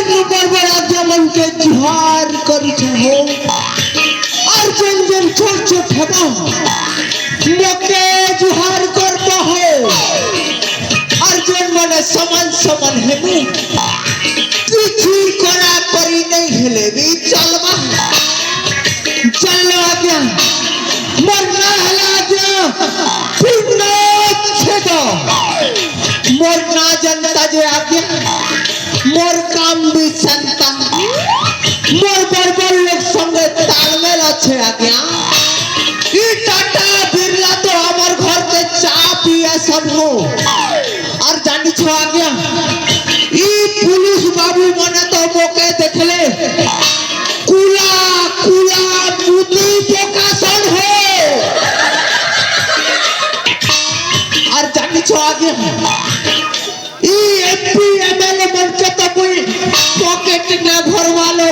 मन के जुहार करी हो और जन जन छोट छोट हवा मोके जुहार करता हो और जन मन समान समान है किसी करा करी नहीं हेले भी चलवा चलवा क्या मरना हला क्या पुण्य छेदो मोर ना जनता जे आज्ञा मोर काम भी संता मोर बरबर लोग संगे तालमेल अच्छे आज्ञा ई टाटा बिरला तो हमार घर के चा पिया सब हो और जानी छो आज्ञा ई पुलिस बाबू मने तो मोके देखले कुला कुला मुदी प्रकाशन हो और जानी छो आज्ञा एमपी एमएलए मन के तो कोई पॉकेट न भरवा लो